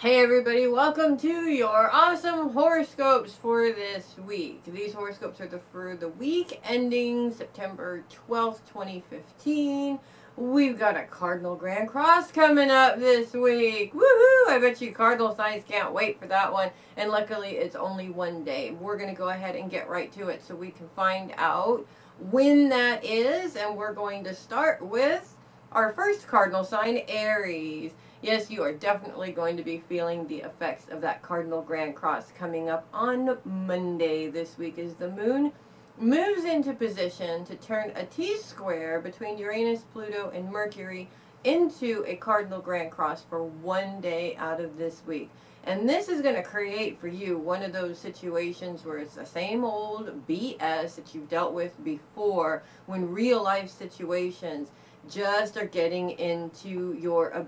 Hey everybody, welcome to your awesome horoscopes for this week. These horoscopes are for the week ending September 12th, 2015. We've got a Cardinal Grand Cross coming up this week. Woohoo! I bet you Cardinal signs can't wait for that one. And luckily it's only one day. We're going to go ahead and get right to it so we can find out when that is. And we're going to start with our first cardinal sign, Aries. Yes, you are definitely going to be feeling the effects of that Cardinal Grand Cross coming up on Monday this week as the moon moves into position to turn a T-square between Uranus, Pluto, and Mercury into a Cardinal Grand Cross for one day out of this week. And this is going to create for you one of those situations where it's the same old BS that you've dealt with before, when real life situations just are getting into your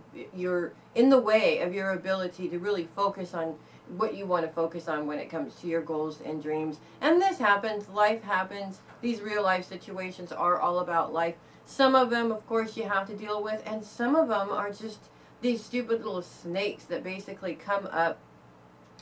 in the way of your ability to really focus on what you want to focus on when it comes to your goals and dreams. And this happens, life happens. These real life situations are all about life. Some of them, of course, you have to deal with, and some of them are just these stupid little snakes that basically come up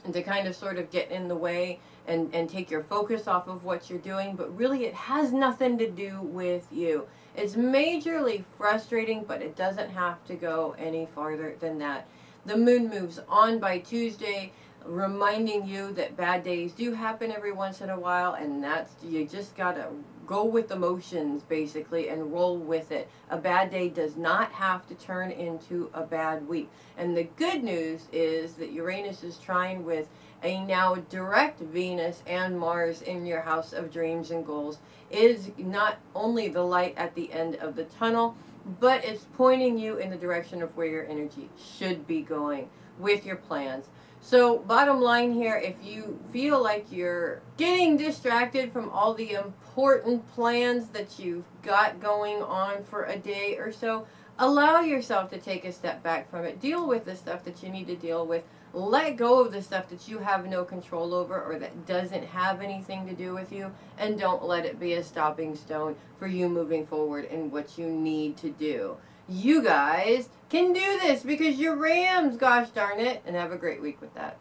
and to kind of sort of get in the way and take your focus off of what you're doing, but really it has nothing to do with you. It's majorly frustrating, but it doesn't have to go any farther than that. The moon moves on by Tuesday, reminding you that bad days do happen every once in a while, and that's, you just gotta go with the motions basically and roll with it. A bad day does not have to turn into a bad week. And the good news is that Uranus is trine with a now direct Venus and Mars in your house of dreams and goals. Is not only the light at the end of the tunnel, but it's pointing you in the direction of where your energy should be going with your plans. So bottom line here, if you feel like you're getting distracted from all the important plans that you've got going on for a day or so, allow yourself to take a step back from it. Deal with the stuff that you need to deal with. Let go of the stuff that you have no control over or that doesn't have anything to do with you, and don't let it be a stopping stone for you moving forward in what you need to do. You guys can do this because you're Rams, gosh darn it, and have a great week with that.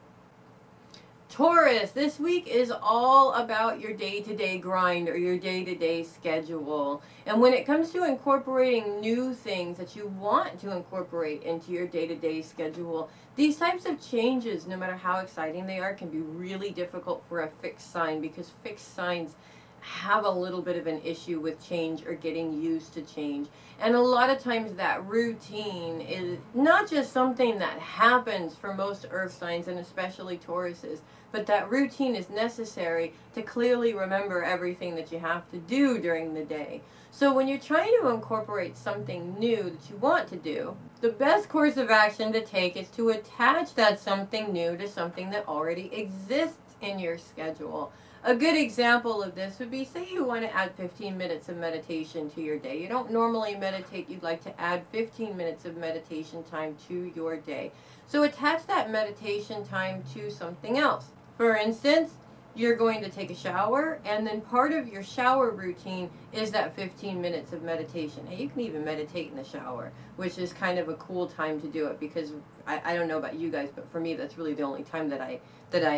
Taurus, this week is all about your day-to-day grind or your day-to-day schedule. And when it comes to incorporating new things that you want to incorporate into your day-to-day schedule, these types of changes, no matter how exciting they are, can be really difficult for a fixed sign, because fixed signs have a little bit of an issue with change or getting used to change. And a lot of times that routine is not just something that happens for most earth signs, and especially Tauruses, but that routine is necessary to clearly remember everything that you have to do during the day. So when you're trying to incorporate something new that you want to do, the best course of action to take is to attach that something new to something that already exists in your schedule. A good example of this would be, say you want to add 15 minutes of meditation to your day. You don't normally meditate, you'd like to add 15 minutes of meditation time to your day. So attach that meditation time to something else. For instance, you're going to take a shower, and then part of your shower routine is that 15 minutes of meditation. And you can even meditate in the shower, which is kind of a cool time to do it, because I don't know about you guys, but for me that's really the only time that I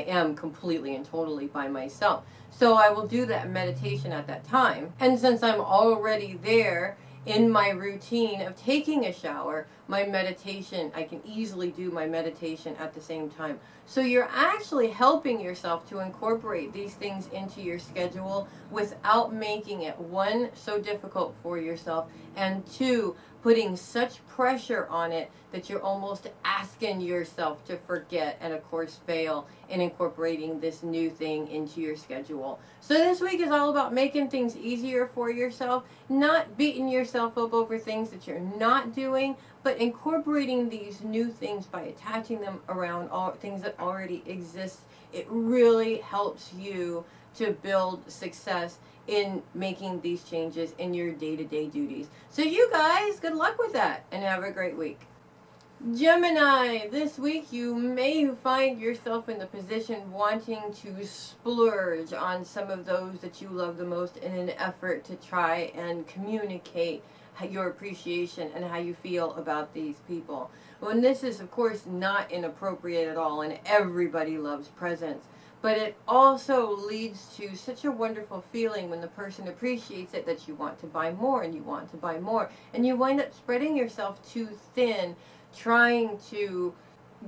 am completely and totally by myself. So I will do that meditation at that time. And since I'm already there in my routine of taking a shower, my meditation, I can easily do my meditation at the same time. So you're actually helping yourself to incorporate these things into your schedule without making it, one, so difficult for yourself, and two, putting such pressure on it that you're almost asking yourself to forget and of course fail in incorporating this new thing into your schedule. So this week is all about making things easier for yourself, not beating yourself up over things that you're not doing, but incorporating these new things by attaching them around all things that already exist. It really helps you to build success in making these changes in your day-to-day duties. So you guys, good luck with that and have a great week. Gemini, this week you may find yourself in the position wanting to splurge on some of those that you love the most in an effort to try and communicate your appreciation and how you feel about these people. When this is, of course, not inappropriate at all, and everybody loves presents. But it also leads to such a wonderful feeling when the person appreciates it that you want to buy more and you want to buy more. And you wind up spreading yourself too thin, trying to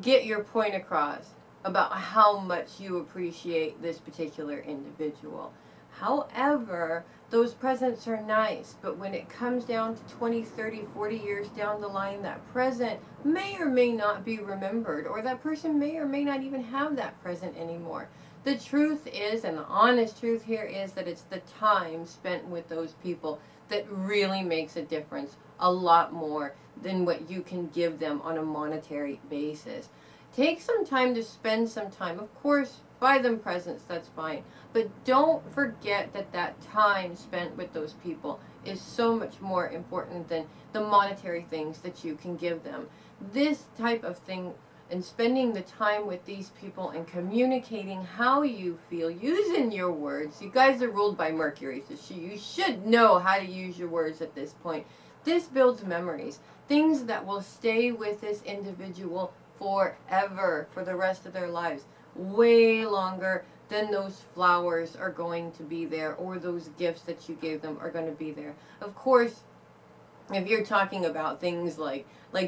get your point across about how much you appreciate this particular individual. However, those presents are nice, but when it comes down to 20, 30, 40 years down the line, that present may or may not be remembered, or that person may or may not even have that present anymore. The truth is, and the honest truth here is, that it's the time spent with those people that really makes a difference, a lot more than what you can give them on a monetary basis. Take some time to spend some time. Of course, buy them presents, that's fine. But don't forget that that time spent with those people is so much more important than the monetary things that you can give them. This type of thing, and spending the time with these people and communicating how you feel, using your words. You guys are ruled by Mercury, so you should know how to use your words at this point. This builds memories, things that will stay with this individual forever, for the rest of their lives, way longer than those flowers are going to be there, or those gifts that you gave them are going to be there. Of course, if you're talking about things like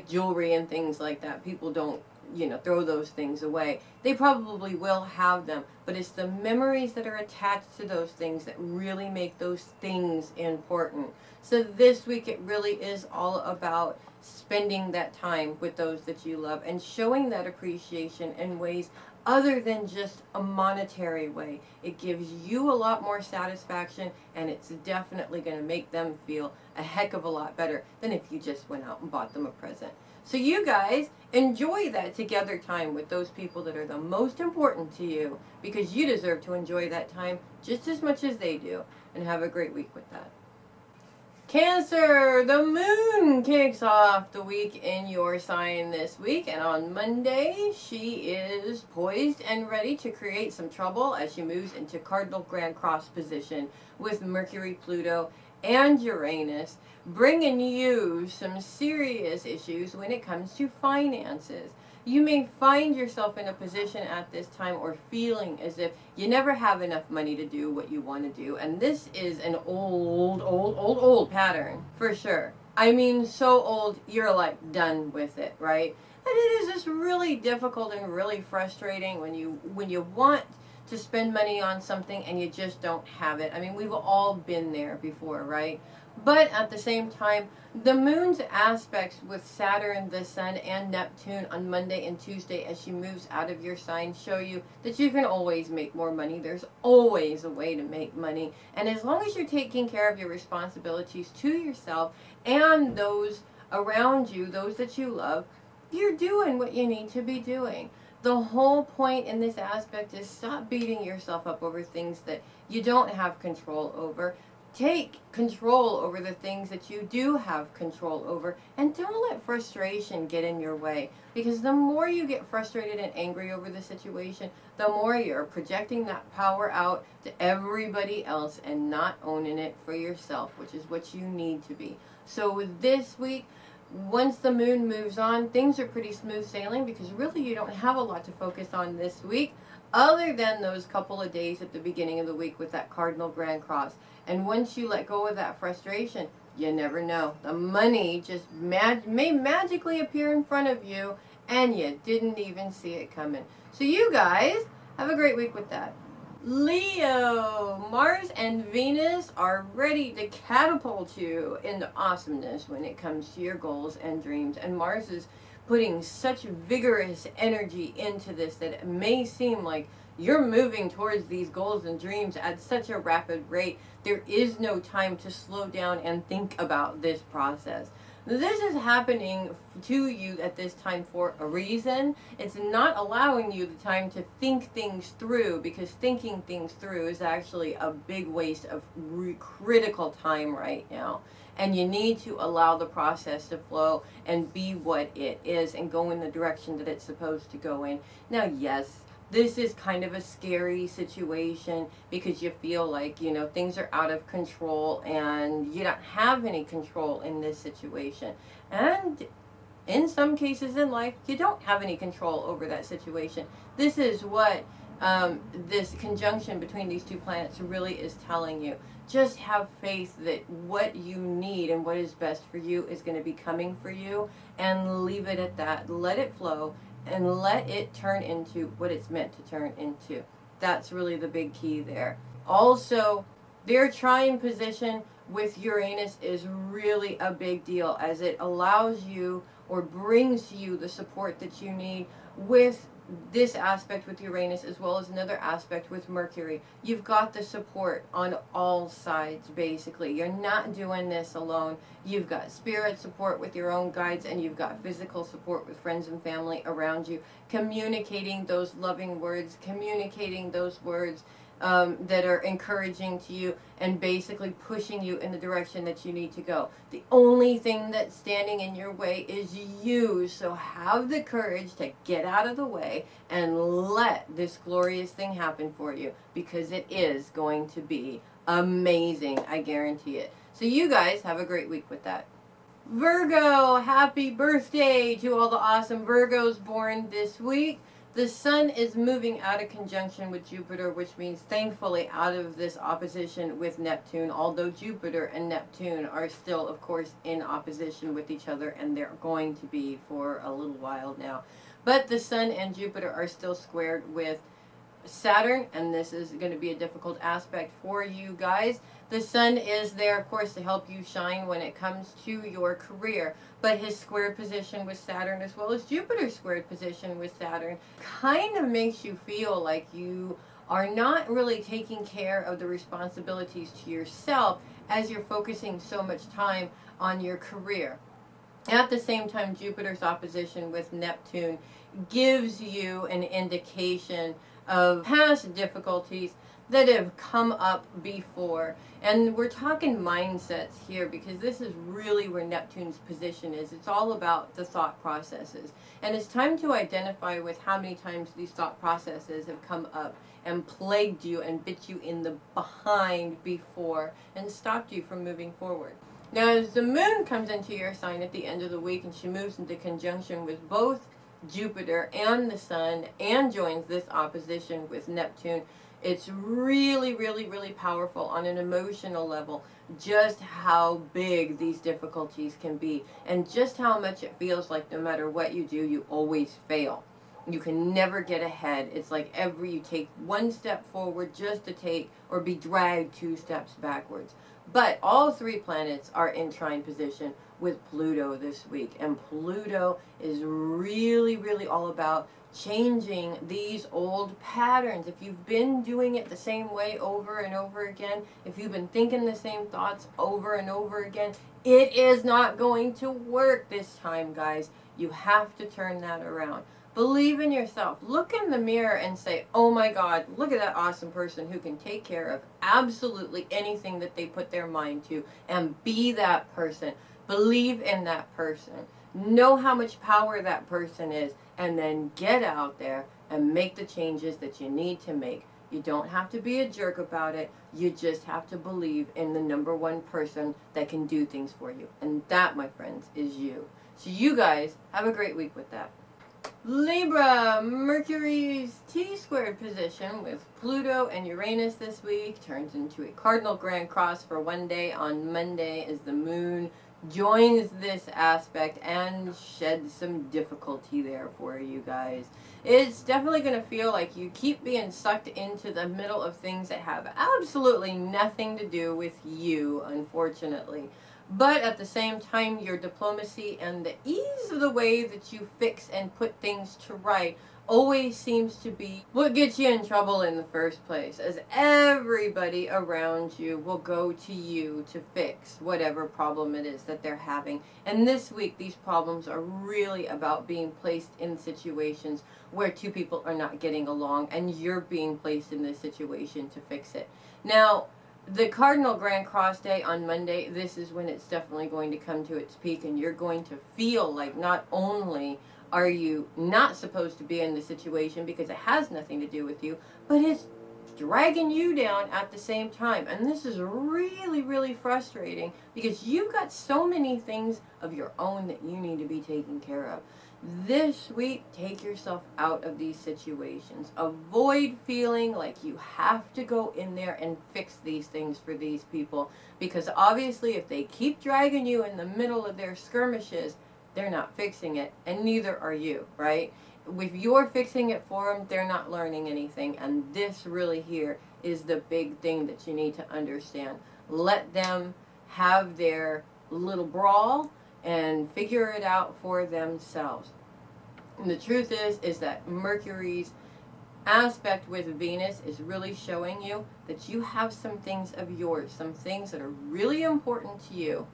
jewelry and things like that, people don't, throw those things away. They probably will have them, but it's the memories that are attached to those things that really make those things important. So this week it really is all about spending that time with those that you love and showing that appreciation in ways other than just a monetary way. It gives you a lot more satisfaction, and it's definitely going to make them feel a heck of a lot better than if you just went out and bought them a present. So you guys enjoy that together time with those people that are the most important to you, because you deserve to enjoy that time just as much as they do. And have a great week with that. Cancer, the moon kicks off the week in your sign this week, and on Monday she is poised and ready to create some trouble as she moves into cardinal grand cross position with Mercury, Pluto, and Uranus, bringing you some serious issues when it comes to finances. You may find yourself in a position at this time, or feeling as if you never have enough money to do what you want to do. And this is an old pattern, for sure. I mean, so old, you're like done with it, right? And it is just really difficult and really frustrating when you want to spend money on something and you just don't have it. I mean, we've all been there before, right? But at the same time, the moon's aspects with Saturn, the Sun, and Neptune on Monday and Tuesday as she moves out of your sign show you that you can always make more money. There's always a way to make money. And as long as you're taking care of your responsibilities to yourself and those around you, those that you love, you're doing what you need to be doing. The whole point in this aspect is stop beating yourself up over things that you don't have control over. Take control over the things that you do have control over, and don't let frustration get in your way, because the more you get frustrated and angry over the situation, the more you're projecting that power out to everybody else and not owning it for yourself, which is what you need to be. So with this week, once the moon moves on, things are pretty smooth sailing, because really you don't have a lot to focus on this week other than those couple of days at the beginning of the week with that cardinal grand cross. And once you let go of that frustration, you never know. The money just may magically appear in front of you, and you didn't even see it coming. So you guys, have a great week with that. Leo, Mars and Venus are ready to catapult you into awesomeness when it comes to your goals and dreams. And Mars is putting such vigorous energy into this that it may seem like you're moving towards these goals and dreams at such a rapid rate. There is no time to slow down and think about this process. This is happening to you at this time for a reason. It's not allowing you the time to think things through, because thinking things through is actually a big waste of critical time right now. And you need to allow the process to flow and be what it is and go in the direction that it's supposed to go in. Now, yes, this is kind of a scary situation, because you feel like, things are out of control and you don't have any control in this situation. And in some cases in life, you don't have any control over that situation. This is what this conjunction between these two planets really is telling you. Just have faith that what you need and what is best for you is going to be coming for you, and leave it at that. Let it flow and let it turn into what it's meant to turn into. That's really the big key there. Also, their trine position with Uranus is really a big deal, as it allows you or brings you the support that you need with this aspect with Uranus, as well as another aspect with Mercury. You've got the support on all sides, basically. You're not doing this alone. You've got spirit support with your own guides, and you've got physical support with friends and family around you, communicating those loving words, communicating those words that are encouraging to you, and basically pushing you in the direction that you need to go. The only thing that's standing in your way is you. So have the courage to get out of the way and let this glorious thing happen for you, because it is going to be amazing. I guarantee it. So you guys have a great week with that. Virgo, happy birthday to all the awesome Virgos born this week. The sun is moving out of conjunction with Jupiter, which means thankfully out of this opposition with Neptune, although Jupiter and Neptune are still, of course, in opposition with each other, and they're going to be for a little while now. But the sun and Jupiter are still squared with Saturn, and this is going to be a difficult aspect for you guys. The sun is there, of course, to help you shine when it comes to your career, but his squared position with Saturn, as well as Jupiter's squared position with Saturn, kind of makes you feel like you are not really taking care of the responsibilities to yourself, as you're focusing so much time on your career. At the same time, Jupiter's opposition with Neptune gives you an indication of past difficulties that have come up before. And we're talking mindsets here, because this is really where Neptune's position is. It's all about the thought processes. And it's time to identify with how many times these thought processes have come up and plagued you and bit you in the behind before and stopped you from moving forward. Now, as the moon comes into your sign at the end of the week, and she moves into conjunction with both Jupiter and the sun, and joins this opposition with Neptune, it's really, really, really powerful on an emotional level, just how big these difficulties can be, and just how much it feels like no matter what you do, you always fail. You can never get ahead. It's like you take one step forward just to take or be dragged 2 steps backwards. But all 3 planets are in trine position with Pluto this week, and Pluto is really, really all about changing these old patterns. If you've been doing it the same way over and over again, if you've been thinking the same thoughts over and over again, it is not going to work this time, guys. You have to turn that around. Believe in yourself. Look in the mirror and say, oh my God, look at that awesome person who can take care of absolutely anything that they put their mind to, and be that person. Believe in that person. Know how much power that person is, and then get out there and make the changes that you need to make. You don't have to be a jerk about it. You just have to believe in the number one person that can do things for you. And that, my friends, is you. So you guys have a great week with that. Libra, Mercury's T-squared position with Pluto and Uranus this week turns into a cardinal grand cross for one day on Monday, as the moon joins this aspect and sheds some difficulty there for you guys. It's definitely going to feel like you keep being sucked into the middle of things that have absolutely nothing to do with you, unfortunately. But at the same time, your diplomacy and the ease of the way that you fix and put things to right always seems to be what gets you in trouble in the first place, as everybody around you will go to you to fix whatever problem it is that they're having. And this week, these problems are really about being placed in situations where 2 people are not getting along, and you're being placed in this situation to fix it. Now, the Cardinal Grand Cross Day on Monday, this is when it's definitely going to come to its peak, and you're going to feel like not only are you not supposed to be in the situation because it has nothing to do with you, but it's dragging you down at the same time. And this is really, really frustrating because you've got so many things of your own that you need to be taking care of. This week, take yourself out of these situations. Avoid feeling like you have to go in there and fix these things for these people, because obviously if they keep dragging you in the middle of their skirmishes, they're not fixing it, and neither are you, right? If you're fixing it for them, they're not learning anything, and this really here is the big thing that you need to understand. Let them have their little brawl and figure it out for themselves. And the truth is that Mercury's aspect with Venus is really showing you that you have some things of yours, some things that are really important to you,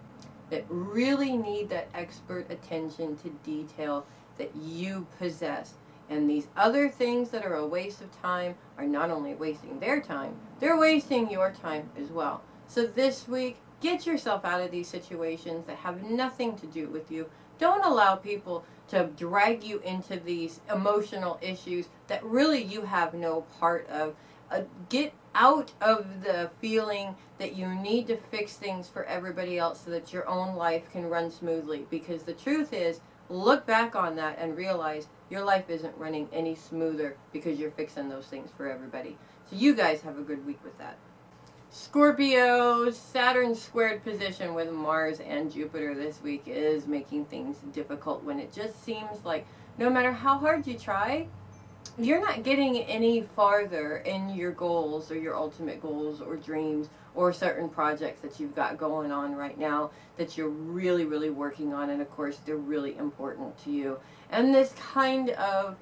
that really need that expert attention to detail that you possess. And these other things that are a waste of time are not only wasting their time, they're wasting your time as well. So this week, get yourself out of these situations that have nothing to do with you. Don't allow people to drag you into these emotional issues that really you have no part of. Get out of the feeling that you need to fix things for everybody else so that your own life can run smoothly. Because the truth is, look back on that and realize your life isn't running any smoother because you're fixing those things for everybody. So you guys have a good week with that. Scorpio, Saturn squared position with Mars and Jupiter this week is making things difficult when it just seems like no matter how hard you try, you're not getting any farther in your goals or your ultimate goals or dreams or certain projects that you've got going on right now that you're really, really working on, and of course they're really important to you. And this kind of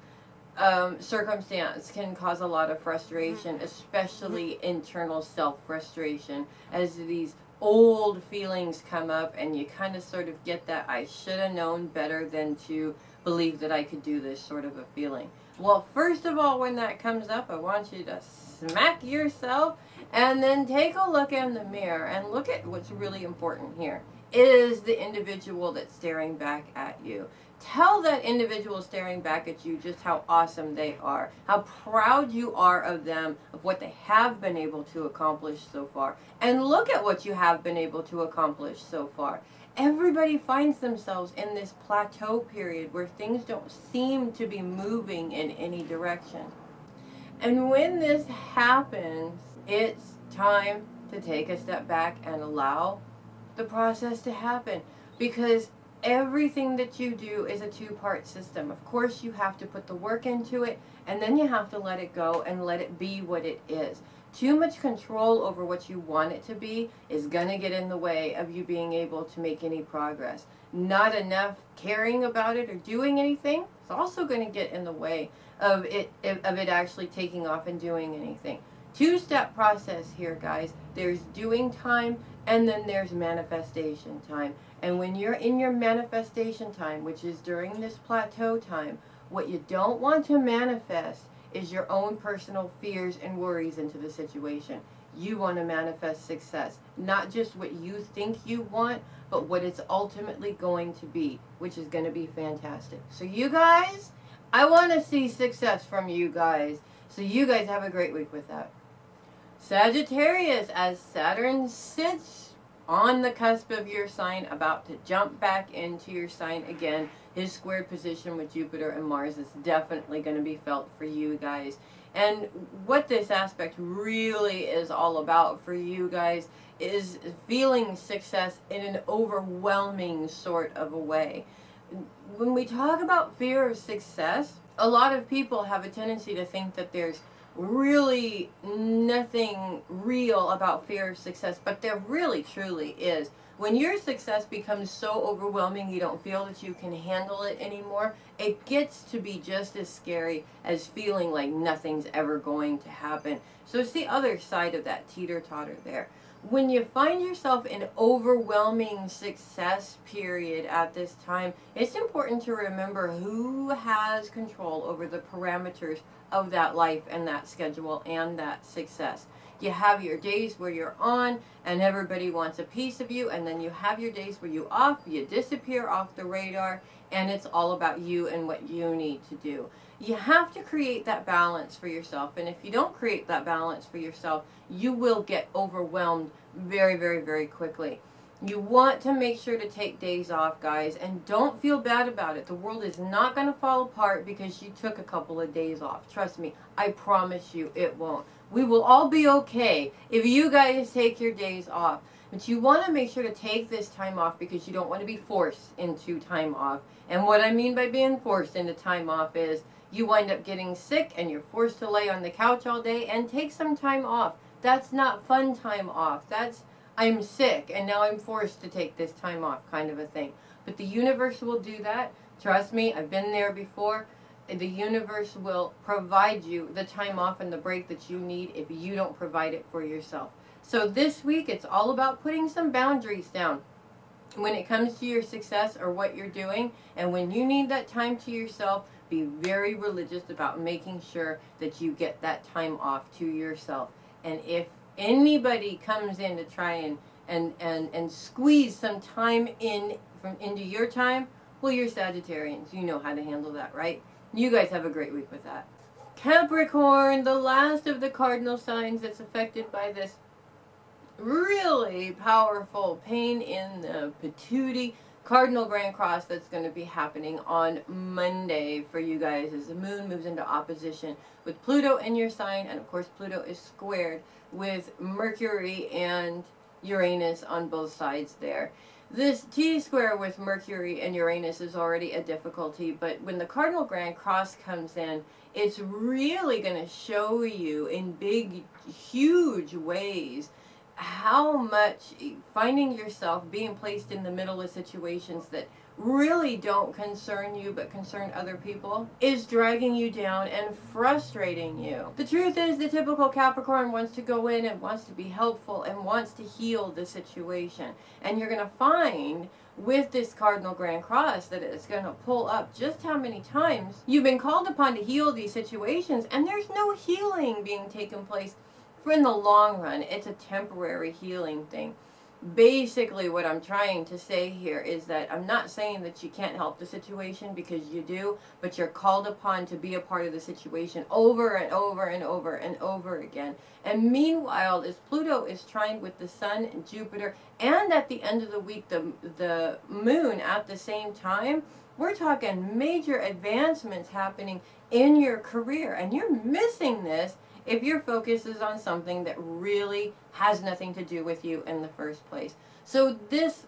circumstance can cause a lot of frustration, especially internal self-frustration, as these old feelings come up and you kind of sort of get that I should have known better than to believe that I could do this sort of a feeling. Well, first of all, when that comes up, I want you to smack yourself and then take a look in the mirror and look at what's really important here. Is the individual that's staring back at you. Tell that individual staring back at you just how awesome they are, how proud you are of them, of what they have been able to accomplish so far. And look at what you have been able to accomplish so far. Everybody finds themselves in this plateau period where things don't seem to be moving in any direction. And when this happens, it's time to take a step back and allow the process to happen, because everything that you do is a two-part system. Of course, you have to put the work into it, and then you have to let it go and let it be what it is. Too much control over what you want it to be is going to get in the way of you being able to make any progress. Not enough caring about it or doing anything is also going to get in the way of it actually taking off and doing anything. Two-step process here, guys. There's doing time, and then there's manifestation time. And when you're in your manifestation time, which is during this plateau time, what you don't want to manifest is your own personal fears and worries into the situation. You want to manifest success, not just what you think you want, but what it's ultimately going to be, which is going to be fantastic. So you guys, I want to see success from you guys. So you guys have a great week with that. Sagittarius, as Saturn sits on the cusp of your sign, about to jump back into your sign again, his squared position with Jupiter and Mars is definitely going to be felt for you guys. And what this aspect really is all about for you guys is feeling success in an overwhelming sort of a way. When we talk about fear of success, a lot of people have a tendency to think that there's really nothing real about fear of success, but there really truly is. When your success becomes so overwhelming you don't feel that you can handle it anymore, it gets to be just as scary as feeling like nothing's ever going to happen. So it's the other side of that teeter-totter there. When you find yourself in overwhelming success period at this time, it's important to remember who has control over the parameters of that life and that schedule and that success. You have your days where you're on and everybody wants a piece of you, and then you have your days where you disappear off the radar and it's all about you and what you need to do. You have to create that balance for yourself, and if you don't create that balance for yourself, you will get overwhelmed very, very, very quickly. You want to make sure to take days off, guys, and don't feel bad about it. The world is not going to fall apart because you took a couple of days off. Trust me, I promise you it won't. We will all be okay if you guys take your days off. But you want to make sure to take this time off because you don't want to be forced into time off. And what I mean by being forced into time off is you wind up getting sick and you're forced to lay on the couch all day and take some time off. That's not fun time off. That's I'm sick and now I'm forced to take this time off kind of a thing. But the universe will do that. Trust me, I've been there before. The universe will provide you the time off and the break that you need if you don't provide it for yourself. So this week, it's all about putting some boundaries down when it comes to your success or what you're doing. And when you need that time to yourself, be very religious about making sure that you get that time off to yourself. And if anybody comes in to try and squeeze some time into your time, well, you're Sagittarians. You know how to handle that, right? You guys have a great week with that. Capricorn, the last of the cardinal signs that's affected by this really powerful pain in the patootie cardinal grand cross that's going to be happening on Monday for you guys as the moon moves into opposition with Pluto in your sign, and of course Pluto is squared with Mercury and Uranus on both sides there. This T-square with Mercury and Uranus is already a difficulty, but when the cardinal grand cross comes in, it's really going to show you in big, huge ways how much finding yourself being placed in the middle of situations that really don't concern you but concern other people is dragging you down and frustrating you. The truth is, the typical Capricorn wants to go in and wants to be helpful and wants to heal the situation. And you're going to find with this cardinal grand cross that it's going to pull up just how many times you've been called upon to heal these situations, and there's no healing being taken place for in the long run. It's a temporary healing thing. Basically, what I'm trying to say here is that I'm not saying that you can't help the situation, because you do, but you're called upon to be a part of the situation over and over and over and over again. And meanwhile, as Pluto is trying with the Sun and Jupiter, and at the end of the week, the Moon at the same time, we're talking major advancements happening in your career, and you're missing this if your focus is on something that really has nothing to do with you in the first place. So this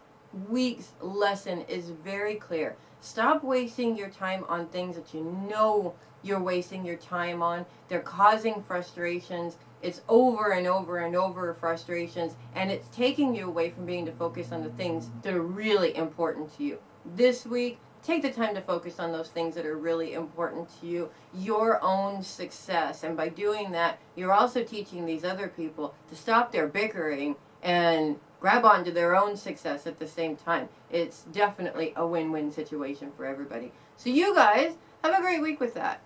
week's lesson is very clear. Stop wasting your time on things that you know you're wasting your time on. They're causing frustrations. It's over and over and over frustrations, and it's taking you away from being to focus on the things that are really important to you. This week, take the time to focus on those things that are really important to you, your own success. And by doing that, you're also teaching these other people to stop their bickering and grab onto their own success at the same time. It's definitely a win-win situation for everybody. So you guys have a great week with that.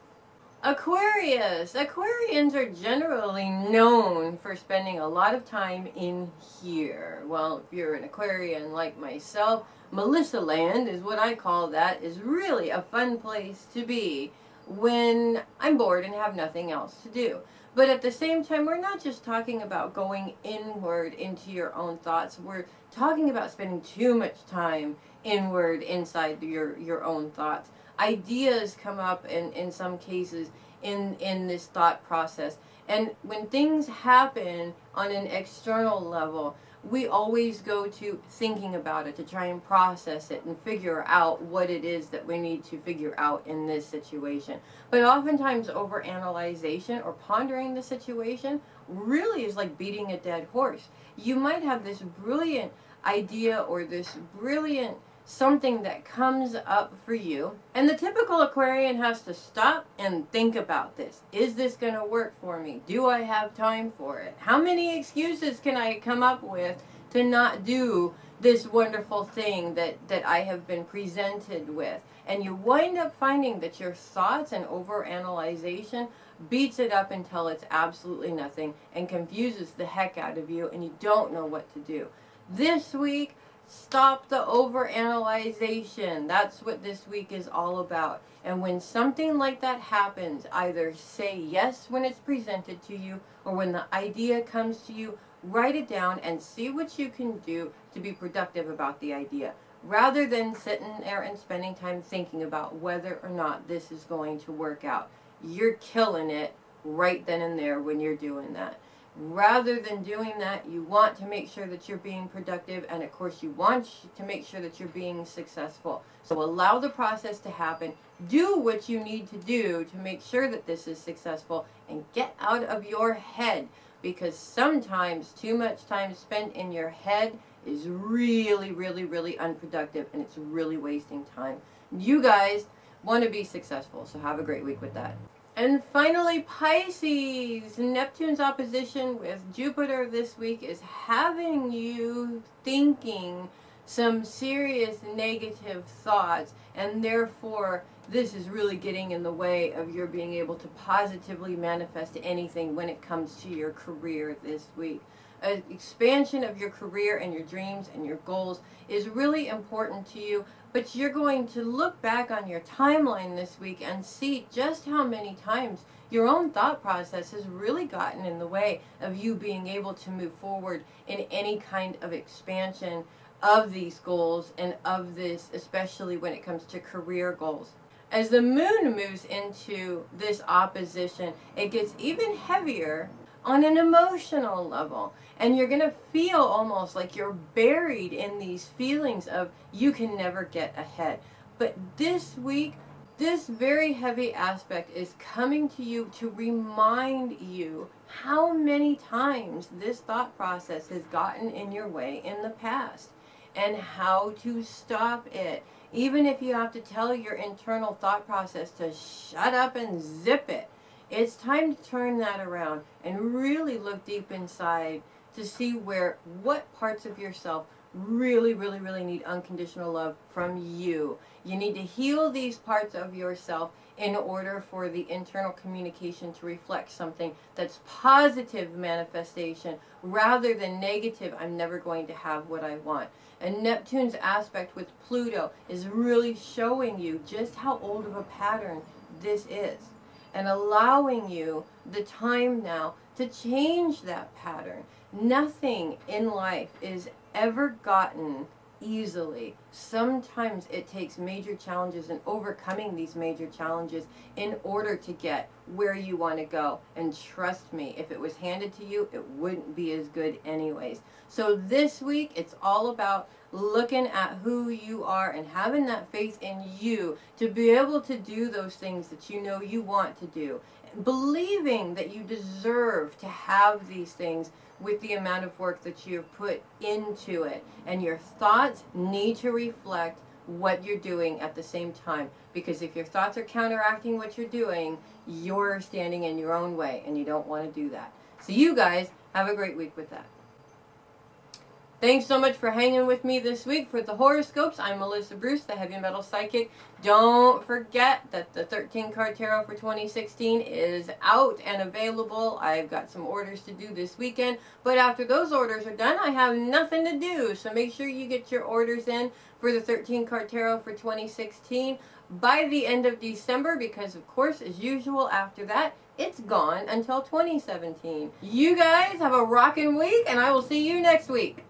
Aquarius. Aquarians are generally known for spending a lot of time in here. Well, if you're an Aquarian like myself, Melissa Land is what I call that, is really a fun place to be when I'm bored and have nothing else to do. But at the same time, we're not just talking about going inward into your own thoughts. We're talking about spending too much time inward inside your own thoughts. Ideas come up in some cases in this thought process. And when things happen on an external level, we always go to thinking about it to try and process it and figure out what it is that we need to figure out in this situation. But oftentimes overanalyzation or pondering the situation really is like beating a dead horse. You might have this brilliant idea or this brilliant something that comes up for you, and the typical Aquarian has to stop and think about this. Is this going to work for me? Do I have time for it? How many excuses can I come up with to not do this wonderful thing that I have been presented with? And you wind up finding that your thoughts and overanalyzation beats it up until it's absolutely nothing and confuses the heck out of you, and you don't know what to do. This week, Stop the overanalyzation. That's what this week is all about. And when something like that happens, either say yes when it's presented to you, or when the idea comes to you, write it down and see what you can do to be productive about the idea, rather than sitting there and spending time thinking about whether or not this is going to work out. You're killing it right then and there when you're doing that. Rather than doing that, you want to make sure that you're being productive, and of course you want to make sure that you're being successful. So allow the process to happen. Do what you need to do to make sure that this is successful, and get out of your head, because sometimes too much time spent in your head is really, really, really unproductive, and it's really wasting time. You guys want to be successful, so have a great week with that. And finally, Pisces, Neptune's opposition with Jupiter this week is having you thinking some serious negative thoughts, and therefore this is really getting in the way of your being able to positively manifest anything when it comes to your career this week. An expansion of your career and your dreams and your goals is really important to you, but you're going to look back on your timeline this week and see just how many times your own thought process has really gotten in the way of you being able to move forward in any kind of expansion of these goals, and of this, especially when it comes to career goals. As the moon moves into this opposition, it gets even heavier on an emotional level, and you're going to feel almost like you're buried in these feelings of you can never get ahead. But this week, this very heavy aspect is coming to you to remind you how many times this thought process has gotten in your way in the past, and how to stop it. Even if you have to tell your internal thought process to shut up and zip it, it's time to turn that around and really look deep inside to see what parts of yourself really, really, really need unconditional love from you. You need to heal these parts of yourself in order for the internal communication to reflect something that's positive manifestation rather than negative, I'm never going to have what I want. And Neptune's aspect with Pluto is really showing you just how old of a pattern this is, and allowing you the time now to change that pattern. Nothing in life is ever gotten easily. Sometimes it takes major challenges and overcoming these major challenges in order to get where you want to go. And trust me, if it was handed to you, it wouldn't be as good anyways. So this week, it's all about looking at who you are and having that faith in you to be able to do those things that you know you want to do. Believing that you deserve to have these things with the amount of work that you've put into it. And your thoughts need to reflect what you're doing at the same time. Because if your thoughts are counteracting what you're doing, you're standing in your own way, and you don't want to do that. So you guys have a great week with that. Thanks so much for hanging with me this week for the horoscopes. I'm Melissa Bruce, the Heavy Metal Psychic. Don't forget that the 13 card tarot for 2016 is out and available. I've got some orders to do this weekend, but after those orders are done, I have nothing to do. So make sure you get your orders in for the 13 card tarot for 2016 by the end of December, because of course, as usual, after that, it's gone until 2017. You guys have a rockin' week, and I will see you next week.